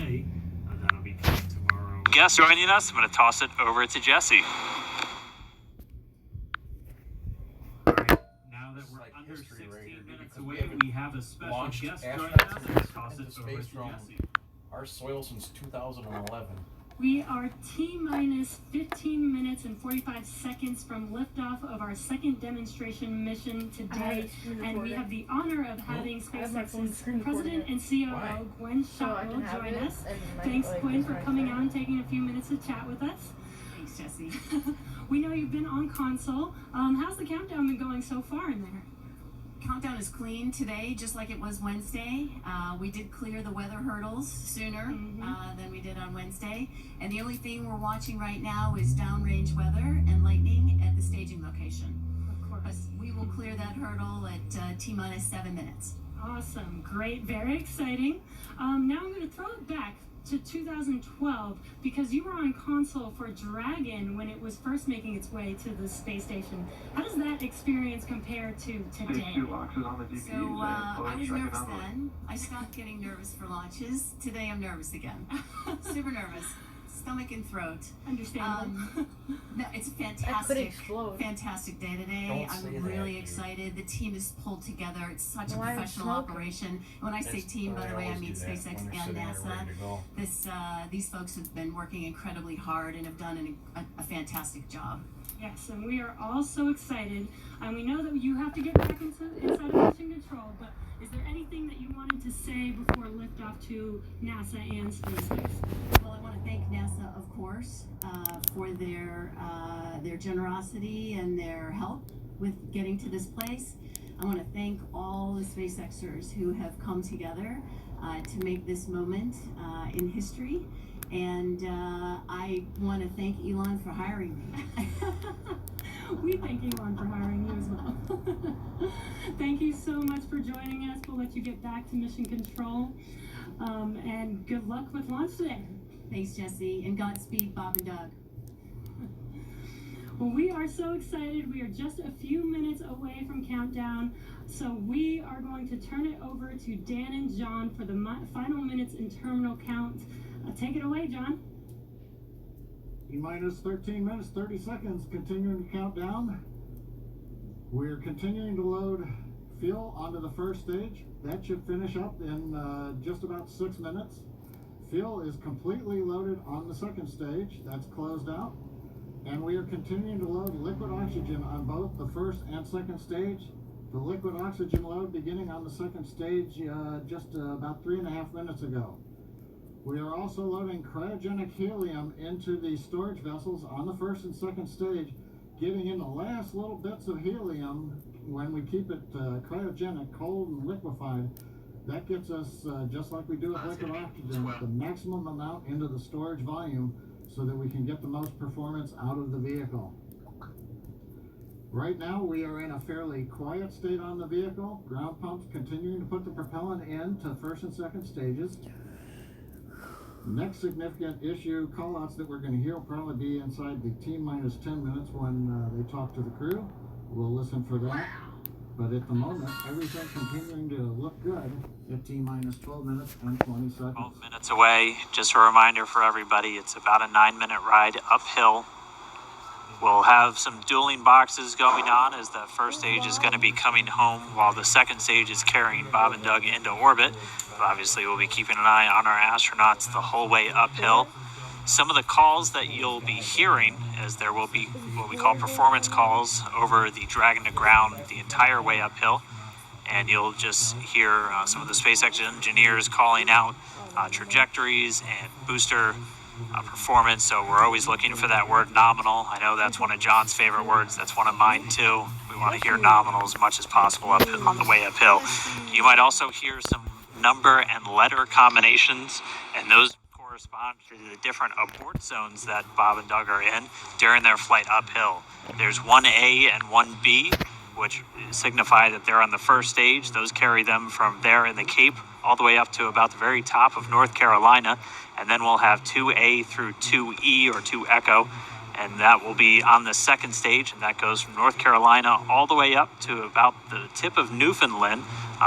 delay. That'll be coming tomorrow. Guest joining us. I'm going to toss it over to Jesse. All right, now that we're under 16 minutes away, we have a special guest joining us. I'm going to toss it over to Jesse. Our soil since 2011. We are T-minus 15 minutes and 45 seconds from liftoff of our second demonstration mission today, and we have the honor of having SpaceX's President and COO, Gwen Shotwell, join us. Thanks, Gwen, for coming out and taking a few minutes to chat with us. Thanks, Jesse. We know you've been on console. How's the countdown been going so far in there? Countdown is clean today, just like it was Wednesday. We did clear the weather hurdles sooner than we did on Wednesday. And the only thing we're watching right now is downrange weather and lightning at the staging location. Of course. But we will clear that hurdle at T-minus 7 minutes. Awesome. Great. Very exciting. Now I'm going to throw it back to 2012 because you were on console for Dragon when it was first making its way to the space station. How does that experience compare to today? So I was nervous then. I stopped getting nervous for launches. Today I'm nervous again. Super nervous. Stomach and throat. Understandable. No, it's a fantastic day today. I'm really excited. The team is pulled together. It's such a professional operation. When I say team, by the way, I mean SpaceX and NASA. These folks have been working incredibly hard and have done a fantastic job. Yes, and we are all so excited. And we know that you have to get back inside of mission control, but is there anything that you wanted to say before liftoff to NASA and SpaceX? Well, I want to thank NASA, of course, for their generosity and their help with getting to this place. I want to thank all the SpaceXers who have come together to make this moment in history. And I want to thank Elon for hiring me. We thank Elon for hiring you as well. Thank you so much for joining us. We'll let you get back to mission control. And good luck with launch today. Thanks, Jesse, and Godspeed, Bob and Doug. Well, we are so excited. We are just a few minutes away from countdown. So we are going to turn it over to Dan and John for the final minutes in terminal count. Take it away, John. T-minus 13 minutes, 30 seconds, continuing to count down. We're continuing to load fuel onto the first stage. That should finish up in just about 6 minutes. Fuel is completely loaded on the second stage. That's closed out. And we are continuing to load liquid oxygen on both the first and second stage. The liquid oxygen load beginning on the second stage just about 3.5 minutes ago. We are also loading cryogenic helium into the storage vessels on the first and second stage, getting in the last little bits of helium when we keep it cryogenic, cold and liquefied. That gets us, just like we do with liquid oxygen, the maximum amount into the storage volume so that we can get the most performance out of the vehicle. Right now we are in a fairly quiet state on the vehicle. Ground pumps continuing to put the propellant in to first and second stages. Next significant issue callouts that we're going to hear will probably be inside the T-minus 10 minutes when they talk to the crew. We'll listen for that. But at the moment, everything continuing to look good at T-minus 12 minutes and 20 seconds. 12 minutes away. Just a reminder for everybody, it's about a 9-minute ride uphill. We'll have some dueling boxes going on as the first stage is going to be coming home while the second stage is carrying Bob and Doug into orbit. But obviously, we'll be keeping an eye on our astronauts the whole way uphill. Some of the calls that you'll be hearing, as there will be what we call performance calls over the Dragon to ground the entire way uphill. And you'll just hear some of the SpaceX engineers calling out trajectories and booster performance. So we're always looking for that word nominal. I know that's one of John's favorite words. That's one of mine too. We want to hear nominal as much as possible on the way uphill. You might also hear some number and letter combinations, and those correspond to the different abort zones that Bob and Doug are in during their flight uphill. There's 1A and 1B, which signify that they're on the first stage. Those carry them from there in the Cape all the way up to about the very top of North Carolina. And then we'll have 2A through 2E or 2 Echo, and that will be on the second stage, and that goes from North Carolina all the way up to about the tip of Newfoundland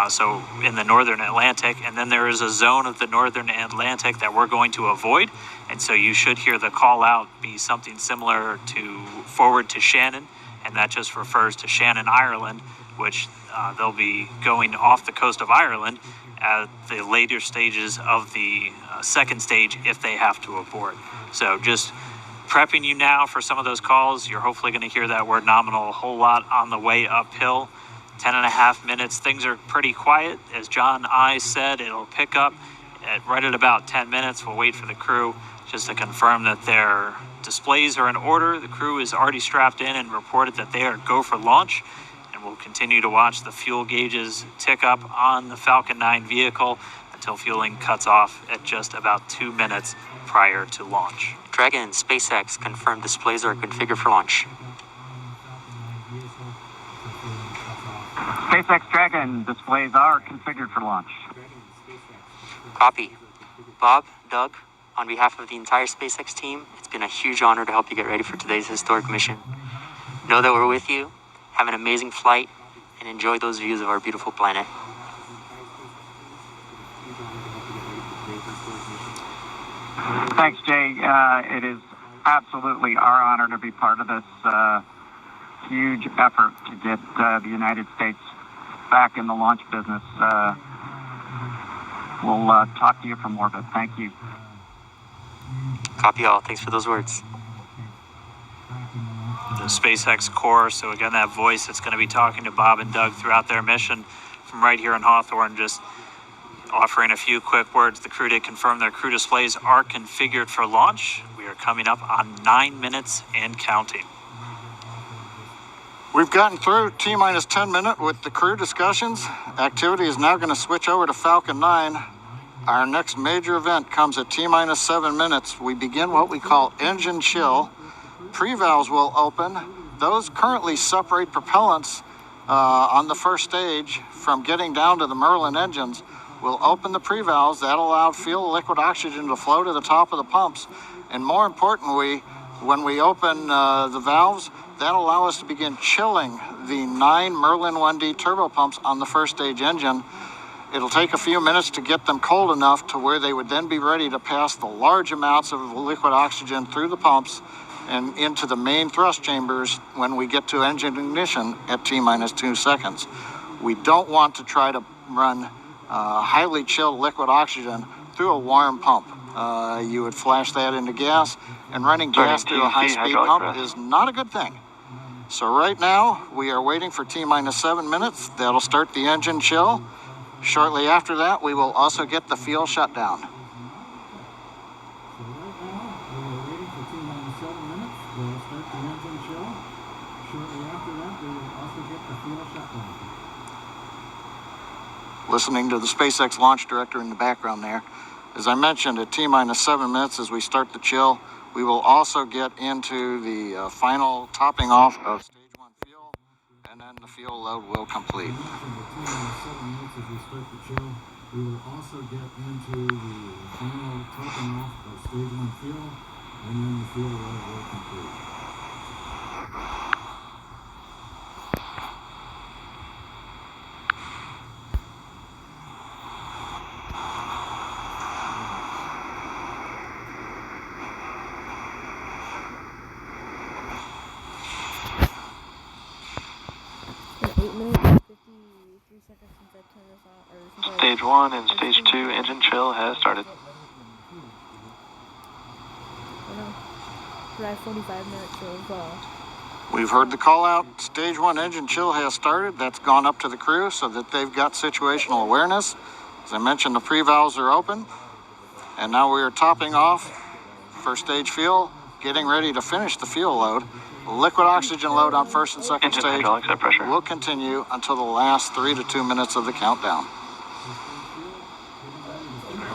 so in the northern Atlantic, and then there is a zone of the northern Atlantic that we're going to avoid, and so you should hear the call out be something similar to forward to Shannon, and that just refers to Shannon, Ireland, which they'll be going off the coast of Ireland at the later stages of the second stage if they have to abort. So just prepping you now for some of those calls. You're hopefully going to hear that word nominal a whole lot on the way uphill. 10.5 minutes. Things are pretty quiet. As John I said, it'll pick up right at about 10 minutes. We'll wait for the crew just to confirm that their displays are in order. The crew is already strapped in and reported that they are go for launch. And we'll continue to watch the fuel gauges tick up on the Falcon 9 vehicle until fueling cuts off at just about 2 minutes prior to launch. Dragon, SpaceX confirmed displays are configured for launch. SpaceX Dragon displays are configured for launch. Copy. Bob, Doug, on behalf of the entire SpaceX team, it's been a huge honor to help you get ready for today's historic mission. Know that we're with you, have an amazing flight, and enjoy those views of our beautiful planet. Thanks, Jay. It is absolutely our honor to be part of this huge effort to get the United States back in the launch business. We'll talk to you from orbit. Thank you. Copy all. Thanks for those words. The SpaceX core, so again, that voice that's going to be talking to Bob and Doug throughout their mission from right here in Hawthorne, just offering a few quick words. The crew did confirm their crew displays are configured for launch. We are coming up on 9 minutes and counting. We've gotten through T-minus 10 minute with the crew discussions. Activity is now going to switch over to Falcon 9. Our next major event comes at T-minus 7 minutes. We begin what we call engine chill. Pre-valves will open. Those currently separate propellants on the first stage from getting down to the Merlin engines. We'll open the pre-valves. That allow fuel liquid oxygen to flow to the top of the pumps. And more importantly, when we open the valves, that'll allow us to begin chilling the 9 Merlin 1D turbo pumps on the first stage engine. It'll take a few minutes to get them cold enough to where they would then be ready to pass the large amounts of liquid oxygen through the pumps and into the main thrust chambers when we get to engine ignition at T-minus 2 seconds. We don't want to try to run highly chilled liquid oxygen through a warm pump. You would flash that into gas, and running gas through a high-speed pump is not a good thing. So right now, we are waiting for T-minus 7 minutes. That'll start the engine chill. Shortly after that, we will also get the fuel shutdown. So right now, we're waiting for T-minus 7 minutes. We'll start the engine chill. Shortly after that, we will also get the fuel shutdown. Listening to the SpaceX launch director in the background there. As I mentioned, at T-minus 7 minutes, as we start the chill, we will also get into the final topping off of stage 1 fuel, and then the fuel load will complete. T-minus 7 minutes as we start the chill, we will also get into the final topping off of stage 1 fuel, and then the fuel load will complete. Stage 1 and Stage 2 engine chill has started. 45 minutes of We've heard the call out. Stage 1 engine chill has started. That's gone up to the crew so that they've got situational awareness. As I mentioned, the pre-valves are open. And now we are topping off first stage fuel, getting ready to finish the fuel load. Liquid oxygen load on first and second Engine stage hydraulics at pressure. will continue until the last 3 to 2 minutes of the countdown.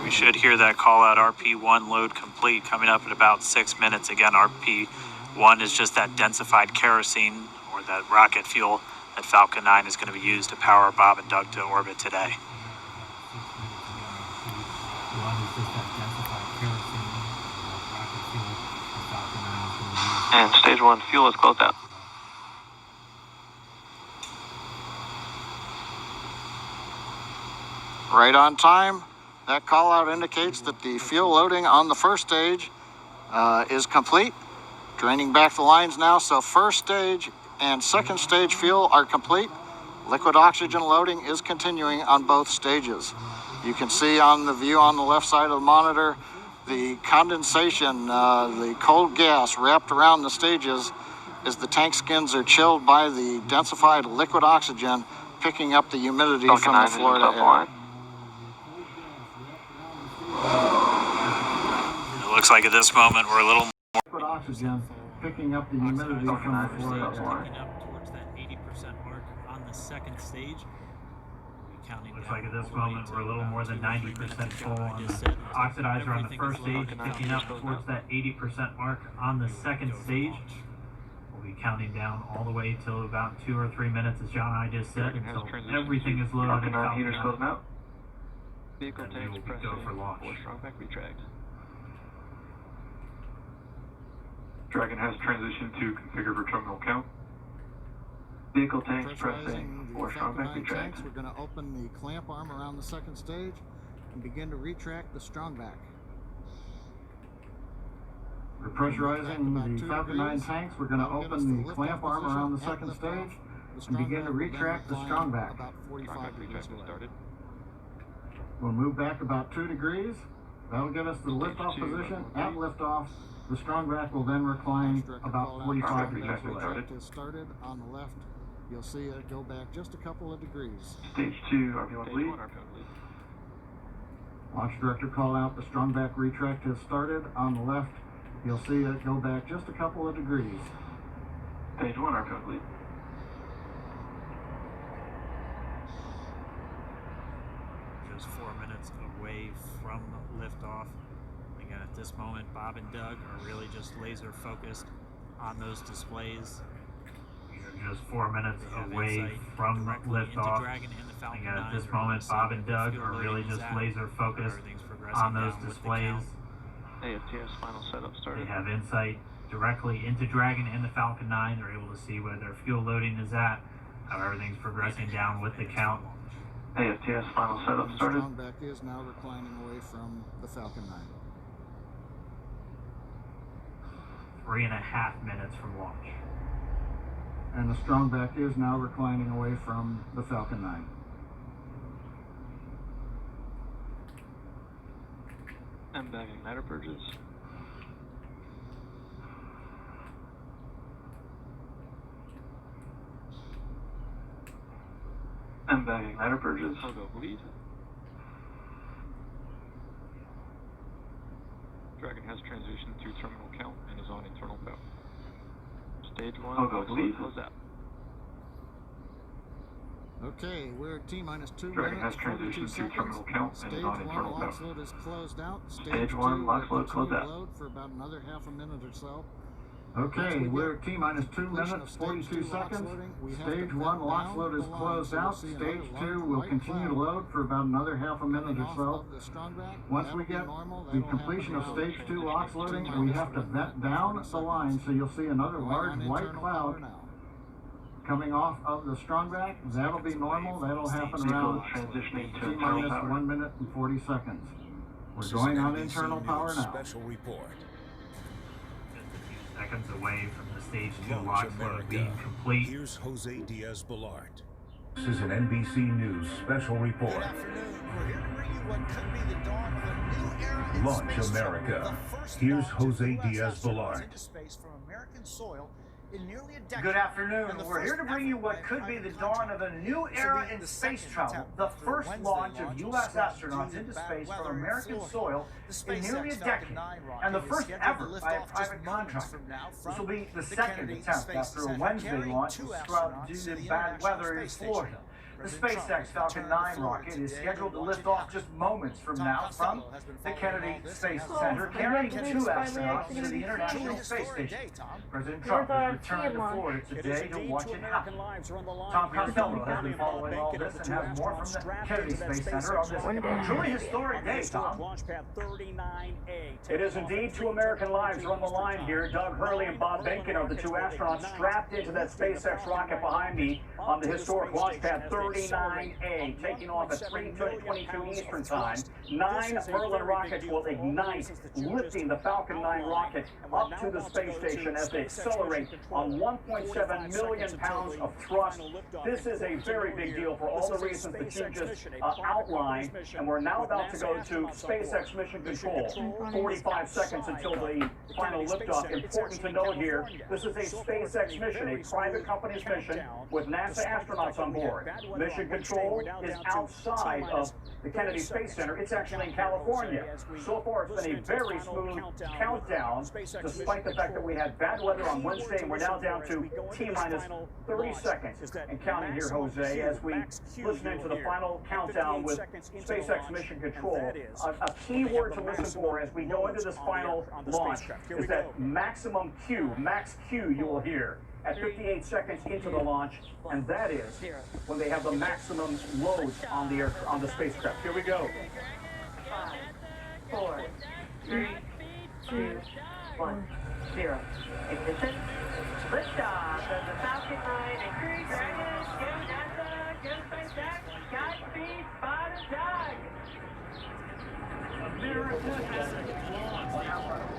We should hear that call out RP1 load complete coming up in about 6 minutes. Again, RP1 is just that densified kerosene or that rocket fuel that Falcon 9 is going to be used to power Bob and Doug to orbit today. And Stage 1 fuel is closed out. Right on time. That call out indicates that the fuel loading on the first stage is complete. Draining back the lines now, so first stage and second stage fuel are complete. Liquid oxygen loading is continuing on both stages. You can see on the view on the left side of the monitor the condensation, the cold gas wrapped around the stages as the tank skins are chilled by the densified liquid oxygen, picking up the humidity from the Florida air. It looks like at this moment we're a little Liquid oxygen picking up the humidity from the Florida air. picking up towards that 80% mark on the second stage. Looks like at this moment we're a little more than 90% full on the oxidizer on the first stage, picking up towards that 80% mark on the second stage. We'll be counting down all the way till about 2 or 3 minutes, as John and I just said, until everything is loaded and Falcon 9 heaters closing out. Vehicle tanks go for launch. Strong back retract. Dragon has transitioned to configure for terminal count. Vehicle tanks pressing for strong back retract. We're going to open the clamp arm around the second stage and begin to retract the strong back. We're pressurizing the Falcon 9 tanks. We're going to open the clamp arm around the second stage and begin to retract the strong back. We'll move back about 2 degrees. That'll get us to the liftoff position. At liftoff, the strong back will then recline about 45 degrees. Retract is started on the left. You'll see it go back just a couple of degrees. Stage 2, RP1 lead. Launch director call out. The strong back retract has started on the left. You'll see it go back just a couple of degrees. Stage 1, RP1 lead. just 4 minutes away from liftoff. Again, at this moment, Bob and Doug are really just laser focused on those displays. Just 4 minutes away from liftoff. Again, at this moment, Bob and Doug are really just laser focused on those displays. AFTS final setup started. They have insight directly into Dragon and the Falcon 9. They're able to see where their fuel loading is at, how everything's progressing down with the count. AFTS final setup started. The strongback is now reclining away from the Falcon 9. 3.5 minutes from launch. And the strongback is now reclining away from the Falcon 9. And back igniter purges. And back igniter purges. I'll go lead. Dragon has transitioned to terminal count and is on internal power. Stage 1, I'll go lead. Close out. Okay, we're at T-minus 2 Dragon minutes, has transitioned to terminal count and is on internal power. Stage 1 LOX load is closed out. Stage 1 LOX load closed out. Load for about another half a minute or so. Okay, we're at T-minus 2 minutes, 42 seconds. Stage 1 LOX load is closed out. Stage 2 will continue to load for about another half a minute or so. Once we get the completion of Stage 2 LOX loading, we have to vent down the line, so you'll see another large white cloud coming off of the strongback. That'll be normal. That'll happen around T-minus 1 minute and 40 seconds. We're going on internal power now. Special report. Seconds away from the Stage 2 LOX load being complete. Here's Jose Diaz-Balart. This is an NBC News special report. Good afternoon. We're here to bring you what could be the dawn of a new era in Launch space. America. The first Here's launch of Jose US Diaz-Balart. astronauts into space from American soil in nearly a decade. Good afternoon. And the We're here to first bring you what effort could by be a the private dawn of a new era in the space second travel. attempt The for first Wednesday launch of launch U.S. was astronauts due to into bad space weather from in American Florida. soil The in nearly a SpaceX decade, Falcon 9 and the rocket is first scheduled to ever lift by a off just private moments contractor. from now This from will be the the second Kennedy attempt Space after a Center, Wednesday carrying launch two was scrubbed astronauts due to to the bad International weather in Space Station. Florida. The President Trump SpaceX is Falcon returning 9 to Florida rocket is today scheduled to watch lift it off happen. just moments from Tom now from Costello has been the following Kennedy all this Space and has Center, more carrying information. two Truly astronauts to the International Space historic Station. day, Tom. President Trump has returned to Florida today to watch it happen. Tom Costello has been following all this and has more from the Kennedy Space Center on this truly historic day, Tom. It is indeed two American lives are on the line here. Doug Hurley and Bob Behnken are the two astronauts strapped into that SpaceX rocket behind me on the historic launch pad 39A, taking off at 3:22 Eastern Time. 9 Merlin rockets will ignite, lifting the Falcon 9 rocket up to the space station as they accelerate on 1.7 million pounds of thrust. This is a very big deal for all the reasons that you just outlined, and we're now about to go to SpaceX mission control. 45 seconds until the final liftoff. Important to note here, this is a SpaceX mission, a private company's mission with NASA astronauts on board. Mission control is outside of the Kennedy Space Center. It's actually in California. So far, it's been a very smooth countdown, despite the fact that we had bad weather on Wednesday, and we're now down to T-minus 30 seconds and counting here, Jose, as we listen into the final countdown with SpaceX mission control. A key word to listen for as we go into this final launch is that maximum Q, max Q you will hear at 58 seconds into the launch, and that is when they have the maximum load on the spacecraft. Here we go. 5, 4, 3, 2, 1, 0. Ignition. Liftoff of the Falcon 9 and Crew Dragon. Go NASA, go SpaceX. Godspeed, Bob and Doug. America has launched.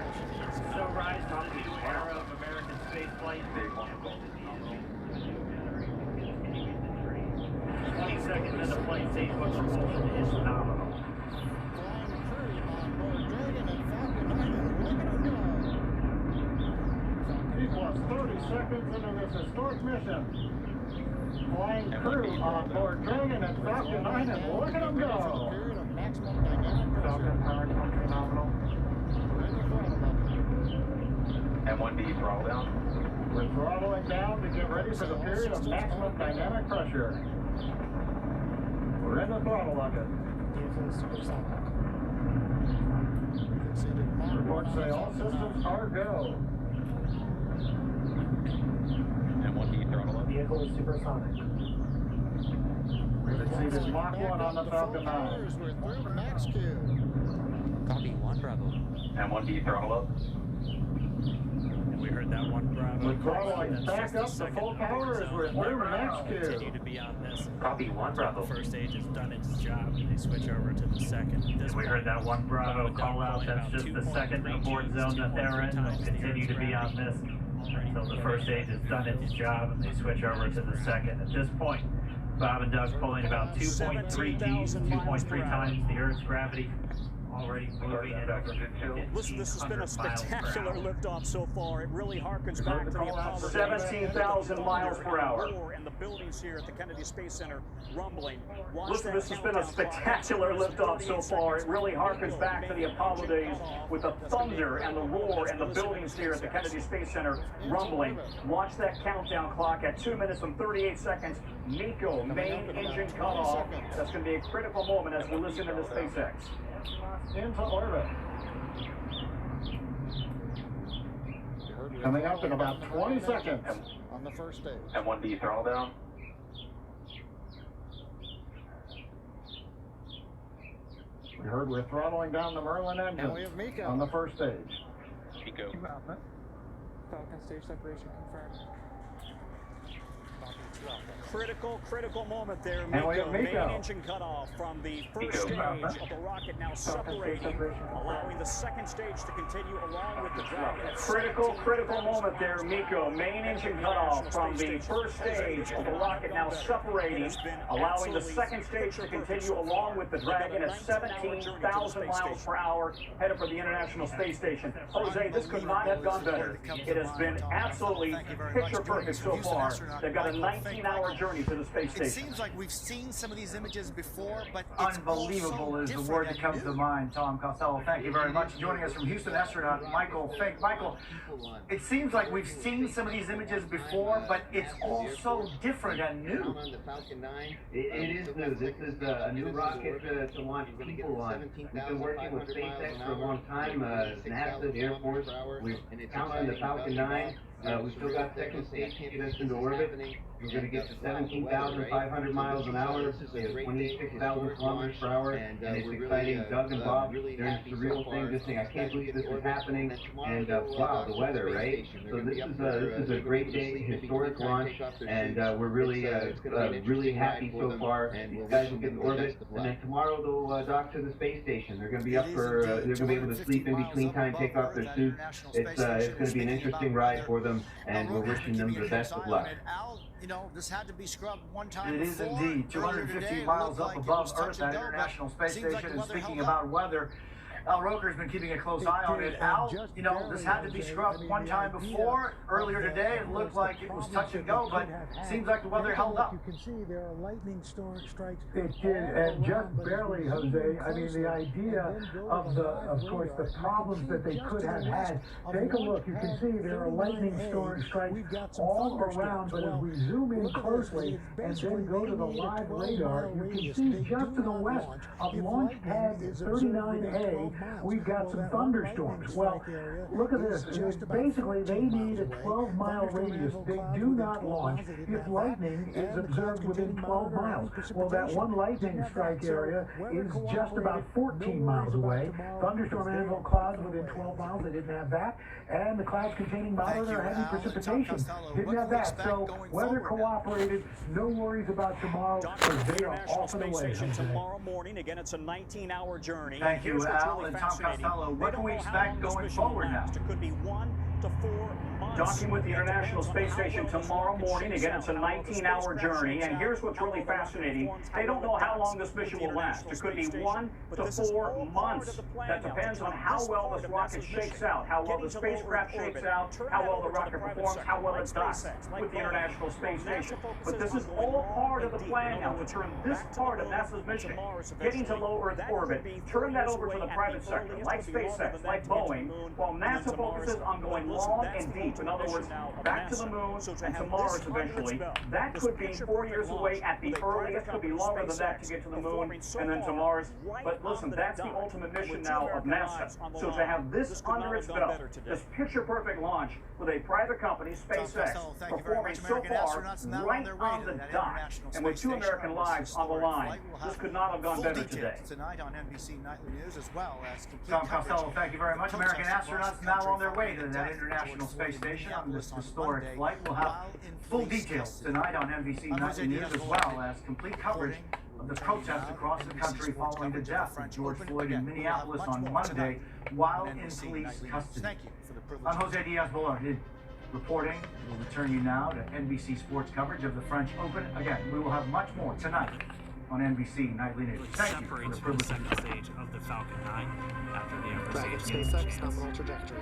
So rise to the new era of American spaceflight. 20 seconds into flight stage, but propulsion is phenomenal. Plus 30 seconds into this historic mission. Flying crew on board Dragon and Falcon 9, and look at them go. Falcon power phenomenal. And 1D throttle down. We're throttling down to get ready for the period of maximum dynamic pressure. We're in the throttle bucket. Reports say all systems are go. And 1D throttle up. Vehicle is supersonic. We've exceeded Mach 1 on the Falcon 9. We're through the max Q. Copy 1 Bravo. And 1D throttle up. We heard that 1 Bravo. We're throttling back up to full power as we're through the max Q. Continue to be on this. Copy 1 Bravo. The first stage has done its job. They switch over to the second. We heard that 1 Bravo call out. That's just the second abort zone that they're in. They'll continue to be on this until the first stage has done its job and they switch over to the second. At this point, Bob and Doug pulling about 2.3 Gs, 2.3 times the Earth's gravity. Already moving it over. Listen, this has been a spectacular liftoff so far. It really harkens back to the Apollo 17,000 miles per hour. And the buildings here at the Kennedy Space Center rumbling. Listen, this has been a spectacular liftoff so far. It really harkens back to the Apollo days with the thunder and the roar and the buildings here at the Kennedy Space Center rumbling. Watch that countdown clock at 2 minutes and 38 seconds. MECO, main engine cutoff. That's going to be a critical moment as we listen to the SpaceX. Into orbit. Coming up in about 20 seconds on the first stage. And 1D throttle down. We heard we're throttling down the Merlin engine on the first stage. MECO. Falcon stage separation confirmed. Critical moment there. And we have Main MECO. engine cutoff from the first stage of the rocket now separating, allowing the second stage to continue along with the Dragon. Critical moment there, MECO. Main engine cutoff from the first stage of the rocket now separating, allowing the second stage to continue along with the Dragon at 17,000 miles per hour, headed for the International Space Station. Jose, this could not have gone better. It has been absolutely picture perfect so far. They've got a 19-hour journey to the space station. It seems like we've seen some of these images before, but it's unbelievable is the word that comes to mind. Tom Costello, thank you very much. Joining us from Houston astronaut Michael Fink. Michael, it seems like we've seen some of these images before, but it's all so different and new. It is new. This is a new rocket to launch people on. We've been working with SpaceX for a long time. NASA, the Air Force, we're counting the Falcon 9. We still got second stage to get us into orbit. We're going to get to 17,500 miles an hour, 26,000 kilometers per hour, and it's exciting. Doug and Bob, they're in a surreal thing, just saying, I can't believe this is happening, and wow, the weather, right? So this is a great day, historic launch, and we're really happy so far. These guys will get in orbit, and then tomorrow they'll dock to the space station. They're going to be up for, they're going to be able to sleep in between time, take off their suits. It's going to be an interesting ride for them, and we're wishing them the best of luck. You know, this had to be scrubbed one time. It is indeed 250 miles up above Earth at International Space Station. And speaking about weather, Al Roker's been keeping a close eye on it. Al, you know, this had to be scrubbed one time before. Earlier today, it looked like it was touch and go, but it seems like the weather held up. You can see there are lightning storm strikes. It did, and just barely, Jose. I mean, the idea of course, the problems that they could have had. Take a look. You can see there are lightning storm strikes all around, but as we zoom in closely and then go to the live radar, you can see just to the west of launch pad 39A, we've got some thunderstorms. Well, look at this. Basically, they need a 12-mile radius. They do not launch if lightning is observed within 12 miles. Well, that one lightning strike area is just about 14 miles away. Thunderstorm annual clouds within 12 miles, they didn't have that. And the clouds containing moderate or heavy precipitation didn't have that. So weather cooperated. No worries about tomorrow, because they are off and away. Tomorrow morning, again, it's a 19-hour journey. Thank you, Al and Tom Costello. What can we expect going forward now? It could be 1 to 4 months. Docking with the International Space Station tomorrow morning. Again, it's a 19-hour journey, and here's what's really fascinating. They don't know how long this mission will last. It could be 1 to 4 months. That depends on how well this rocket shakes out, how well the spacecraft shakes out, how well the rocket performs, how well it docks with the International Space Station. But this is all part of the plan now to turn this part of NASA's mission, getting to low Earth orbit, turn that over to the private sector, like SpaceX, like Boeing, while NASA focuses on going long and deep. In other words, back to the moon and to Mars eventually. That could be 4 years away at the earliest. Could be longer than that to get to the moon and then to Mars. But listen, that's the ultimate mission now of NASA. So to have this under its belt, this picture-perfect launch with a private company, SpaceX, performing so far right on the dot, and with 2 American lives on the line, this could not have gone better today. Tonight on NBC Nightly News, as well as Tom Costello, thank you very much. American astronauts now on their way to that International Space Station on this historic flight. We'll have full details tonight on NBC Nightly News, as well as complete coverage of the protests across the country following the death of George Floyd in Minneapolis on Monday while in police custody. I'm Jose Diaz-Balart reporting. We'll return you now to NBC Sports coverage of the French Open. Again, we will have much more tonight on NBC Nightly News. Thank you for the privilege. The second stage of the Falcon 9 after the SpaceX nominal trajectory.